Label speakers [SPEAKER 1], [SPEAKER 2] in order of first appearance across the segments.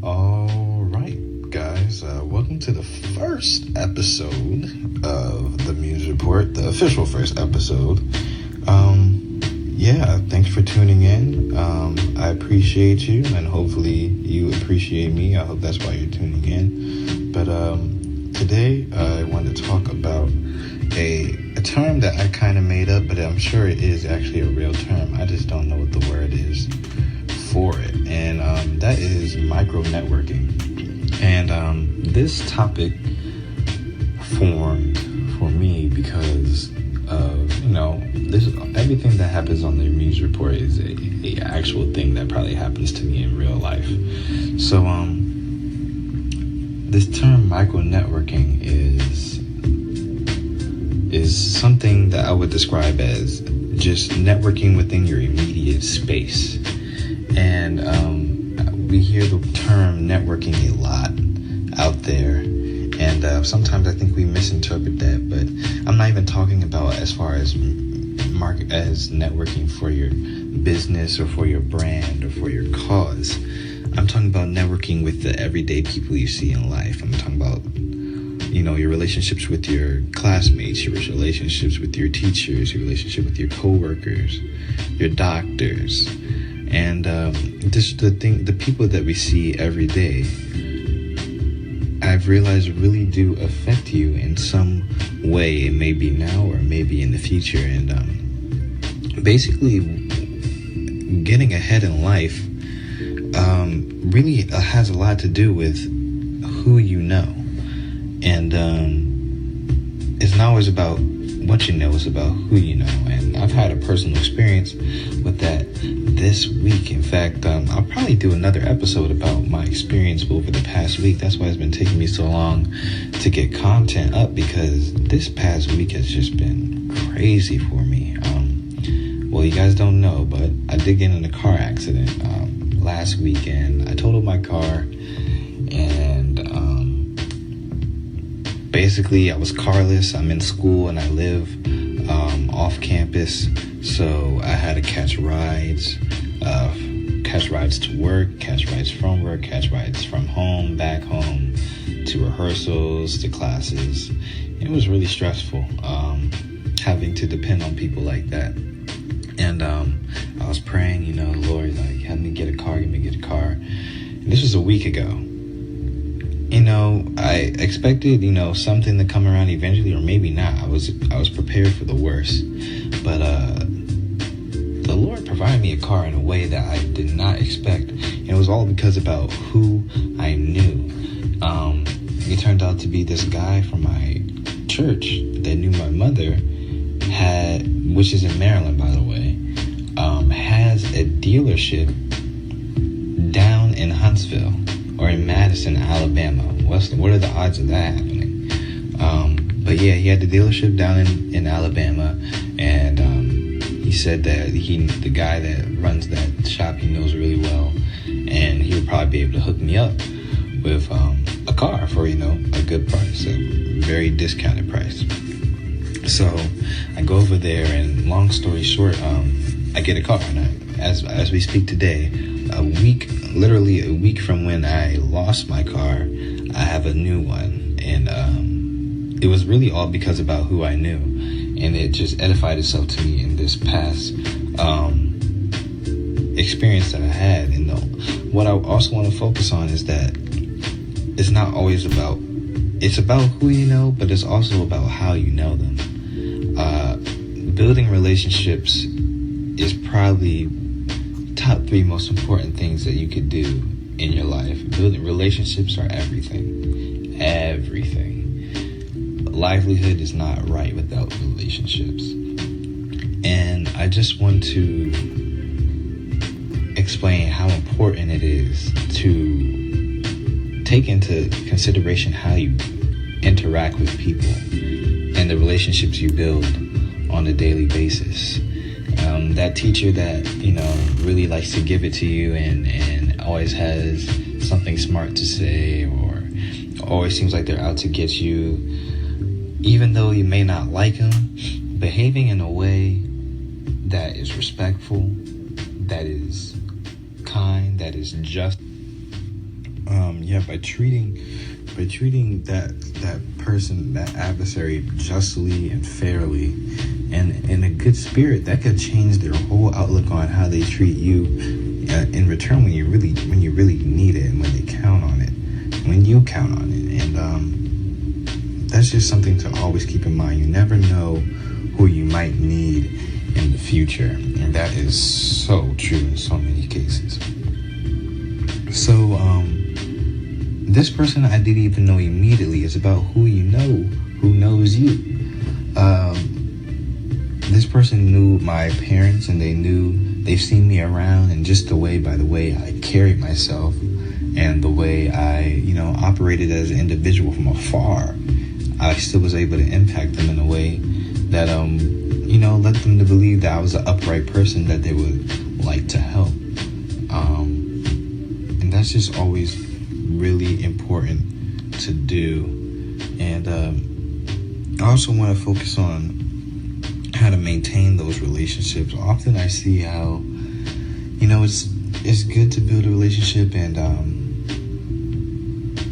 [SPEAKER 1] All right, guys, welcome to the first episode of the Muse Report, the official first episode. Thanks for tuning in. I appreciate you, and hopefully you appreciate me. I hope that's why you're tuning in. But today I want to talk about a term that I kind of made up, but I'm sure it is actually a real term. I just don't know what the word is for it, and that is micro networking. And this topic formed for me because of everything that happens on the Muse Report is a actual thing that probably happens to me in real life. So this term micro networking is something that I would describe as just networking within your immediate space. And we hear the term networking a lot out there, and sometimes I think we misinterpret that. But I'm not even talking about as far as networking for your business or for your brand or for your cause. I'm talking about networking with the everyday people you see in life. I'm talking about your relationships with your classmates, your relationships with your teachers, your relationship with your coworkers, your doctors. And the people that we see every day, I've realized really do affect you in some way. It may be now or maybe in the future. And basically, getting ahead in life really has a lot to do with who you know. And it's not always about what you know, it's about who you know. And I've had a personal experience with that this week. In fact, I'll probably do another episode about my experience over the past week. That's why it's been taking me so long to get content up, because this past week has just been crazy for me. Well, you guys don't know, but I did get in a car accident last weekend. I totaled my car, and basically I was carless. I'm in school and I live off campus, so I had to catch rides to work, catch rides from work, catch rides from home, back home, to rehearsals, to classes. It was really stressful having to depend on people like that. And I was praying, Lord, like, give me a car. And this was a week ago. I expected, something to come around eventually, or maybe not. I was prepared for the worst. But the Lord provided me a car in a way that I did not expect. And it was all because about who I knew. It turned out to be this guy from my church that knew my mother, which is in Maryland, by the way, has a dealership down in Huntsville or in Madison, Alabama. What are the odds of that happening? But yeah, he had the dealership down in Alabama, and he said that the guy that runs that shop, he knows really well, and he would probably be able to hook me up with a car for a good price, a very discounted price. So I go over there, and long story short, I get a car. And as we speak today, literally a week from when I lost my car, I have a new one. And it was really all because about who I knew. And it just edified itself to me in this past experience that I had. And what I also want to focus on is that it's not always it's about who you know, but it's also about how you know them. Building relationships is probably top 3 most important things that you could do in your life. Building relationships are everything. Livelihood is not right without relationships. And I just want to explain how important it is to take into consideration how you interact with people and the relationships you build on a daily basis. That teacher that, really likes to give it to you and always has something smart to say, or always seems like they're out to get you, even though you may not like them, behaving in a way that is respectful, that is kind, that is just, By treating that person, that adversary, justly and fairly, and in a good spirit, that could change their whole outlook on how they treat you in return when you really need it, and when they count on it, when you count on it. And that's just something to always keep in mind. You never know who you might need in the future, and that is so true in so many cases. So this person I didn't even know immediately. Is about who you know, who knows you. This person knew my parents, and they've seen me around, and just by the way I carried myself, and the way I, operated as an individual from afar, I still was able to impact them in a way that, led them to believe that I was an upright person that they would like to help. And that's just always really important to do. And I also want to focus on how to maintain those relationships. Often I see how, it's good to build a relationship, and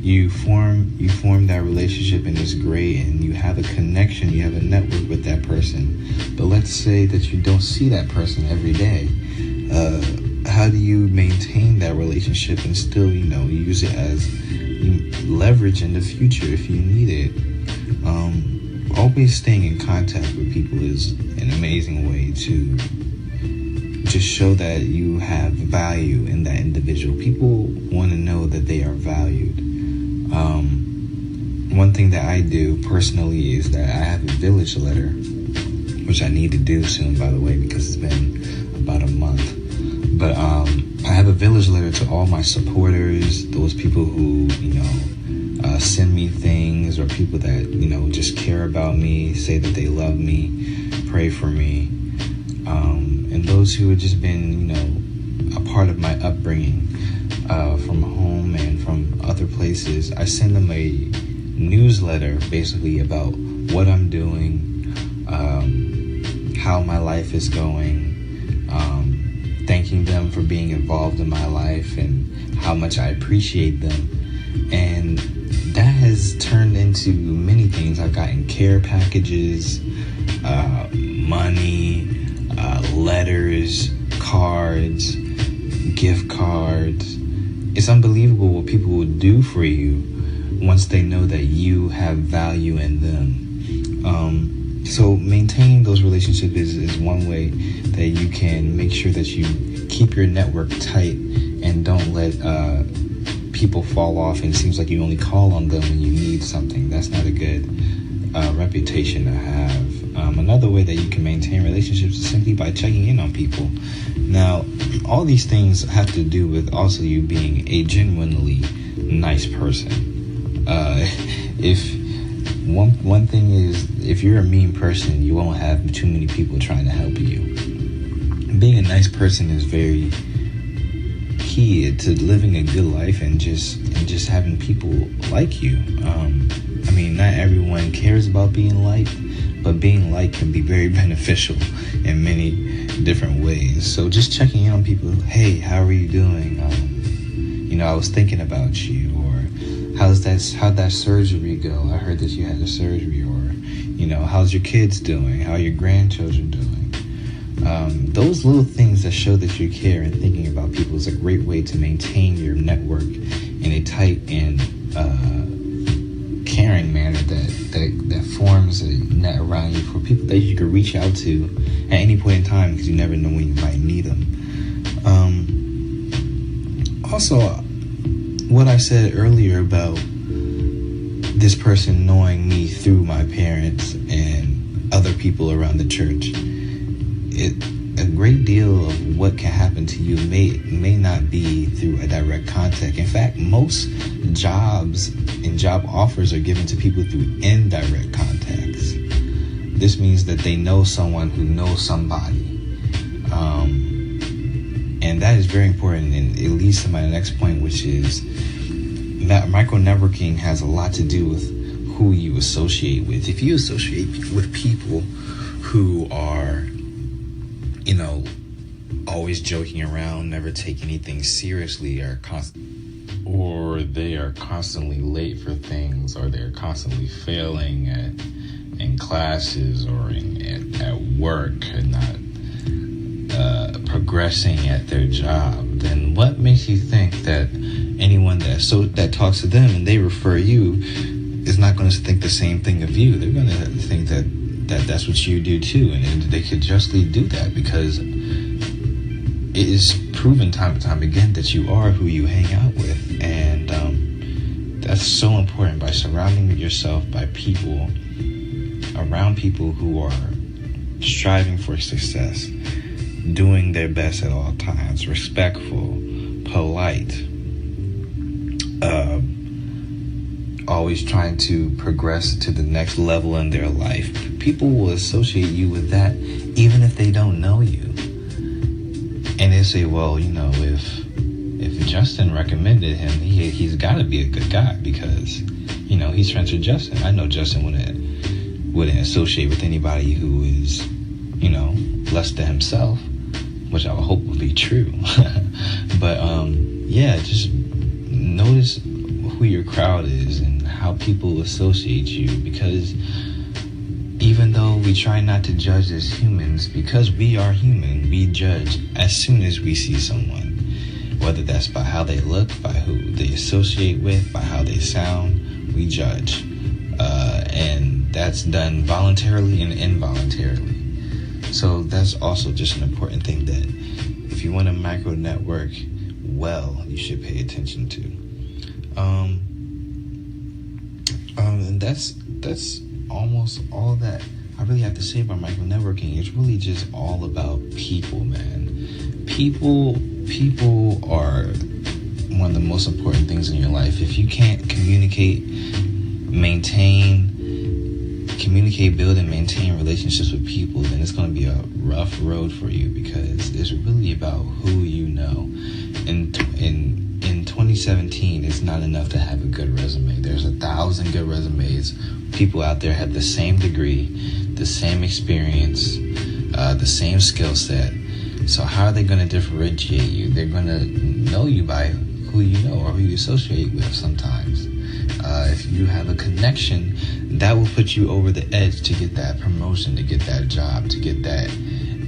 [SPEAKER 1] you form that relationship, and it's great, and you have a connection, you have a network with that person. But let's say that you don't see that person every day. How do you maintain that relationship and still, use it as leverage in the future if you need it? Always staying in contact with people is an amazing way to just show that you have value in that individual. People want to know that they are valued. One thing that I do personally is that I have a village letter, which I need to do soon, by the way, because it's been about a month. But I have a village letter to all my supporters, those people who, send me things, or people that, just care about me, say that they love me, pray for me. And those who have just been, a part of my upbringing from home and from other places. I send them a newsletter basically about what I'm doing, how my life is going, thanking them for being involved in my life and how much I appreciate them. And that has turned into many things. I've gotten care packages, money, letters, cards, gift cards. It's unbelievable what people will do for you once they know that you have value in them. So maintaining those relationships is one way that you can make sure that you keep your network tight and don't let people fall off, and it seems like you only call on them when you need something. That's not a good reputation to have. Another way that you can maintain relationships is simply by checking in on people. Now, all these things have to do with also you being a genuinely nice person. If one thing is, if you're a mean person, you won't have too many people trying to help you. Being a nice person is very key to living a good life and just having people like you. Not everyone cares about being liked, but being liked can be very beneficial in many different ways. So just checking in on people. Hey, how are you doing? I was thinking about you. Or how'd that surgery go? I heard that you had a surgery. Or how's your kids doing? How are your grandchildren doing? Those little things that show that you care and thinking about people is a great way to maintain your network in a tight and caring manner that forms a net around you for people that you can reach out to at any point in time, because you never know when you might need them. Also, what I said earlier about this person knowing me through my parents and other people around the church, a great deal of what can happen to you may not be through a direct contact. In fact, most jobs and job offers are given to people through indirect contacts. This means that they know someone who knows somebody. And that is very important, and it leads to my next point, which is that micro-networking has a lot to do with who you associate with. If you associate with people who are, always joking around, never take anything seriously, or or they are constantly late for things, or they're constantly failing in classes or at work and not progressing at their job, then what makes you think that anyone that talks to them and they refer you is not going to think the same thing of you? They're going to think that's what you do too, and they could justly do that, because it is proven time and time again that you are who you hang out with. And that's so important, by surrounding yourself around people who are striving for success, doing their best at all times, respectful, polite, always trying to progress to the next level in their life. People will associate you with that even if they don't know you. And they say, well, if Justin recommended him, he's got to be a good guy, because, he's friends with Justin. I know Justin wouldn't associate with anybody who is, less than himself, which I would hope would be true. But, just notice who your crowd is and how people associate you, because even though we try not to judge as humans, because we are human, we judge as soon as we see someone, whether that's by how they look, by who they associate with, by how they sound, we judge. And that's done voluntarily and involuntarily. So that's also just an important thing that if you want to micro network well, you should pay attention to. And that's almost all that I really have to say about micro networking. It's really just all about people, man. People are one of the most important things in your life. If you can't communicate, build and maintain relationships with people, then it's going to be a rough road for you, because it's really about who you know. In 2017, it's not enough to have a good resume. There's 1,000 good resumes. People out there have the same degree, the same experience, the same skill set. So how are they going to differentiate you? They're going to know you by who you know or who you associate with sometimes. If you have a connection, that will put you over the edge to get that promotion, to get that job, to get that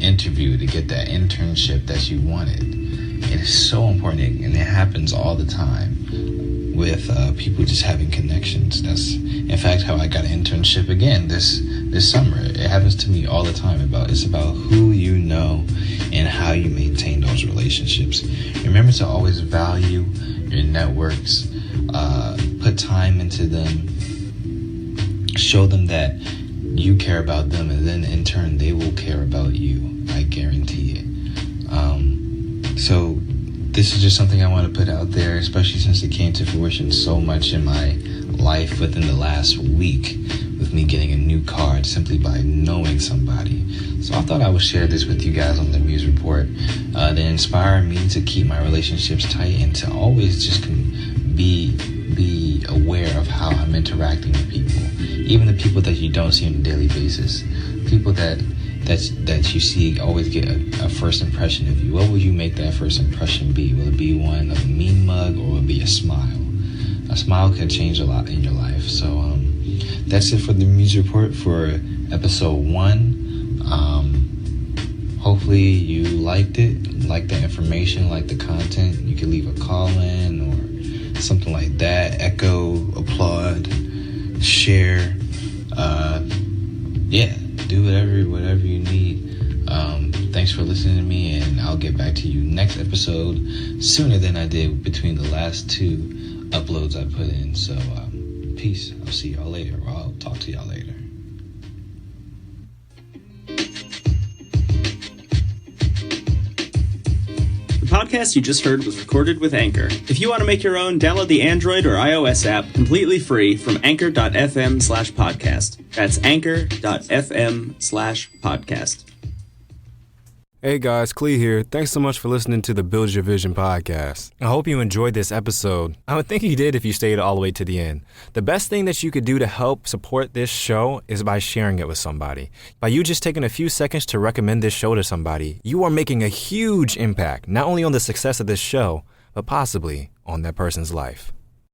[SPEAKER 1] interview, to get that internship that you wanted. It is so important, and it happens all the time with people just having connections. That's, in fact, how I got an internship again this summer. It happens to me all the time. It's about who you know and how you maintain those relationships. Remember to always value your networks. Put time into them. Show them that you care about them, and then in turn they will care about you. I guarantee it. So this is just something I want to put out there, especially since it came to fruition so much in my life within the last week, with me getting a new card simply by knowing somebody. So I thought I would share this with you guys on the Muse Report. That inspired me to keep my relationships tight and to always just be aware of how I'm interacting with people, even the people that you don't see on a daily basis, people that you see always get a first impression of you. What will you make that first impression be? Will it be one of a mean mug, or will it be a smile? A smile can change a lot in your life. So that's it for the Muse Report for episode 1. Hopefully you liked it, liked the information, liked the content. You can leave a call in or something like that. Echo, applaud, share. Do whatever you need. Thanks for listening to me, and I'll get back to you next episode sooner than I did between the last 2 uploads I put in. So peace. I'll see y'all later, or I'll talk to y'all later.
[SPEAKER 2] The podcast you just heard was recorded with Anchor. If you want to make your own, download the Android or iOS app completely free from anchor.fm/podcast. That's anchor.fm/podcast.
[SPEAKER 3] Hey guys, Clee here. Thanks so much for listening to the Build Your Vision podcast. I hope you enjoyed this episode. I would think you did if you stayed all the way to the end. The best thing that you could do to help support this show is by sharing it with somebody. By you just taking a few seconds to recommend this show to somebody, you are making a huge impact, not only on the success of this show, but possibly on that person's life.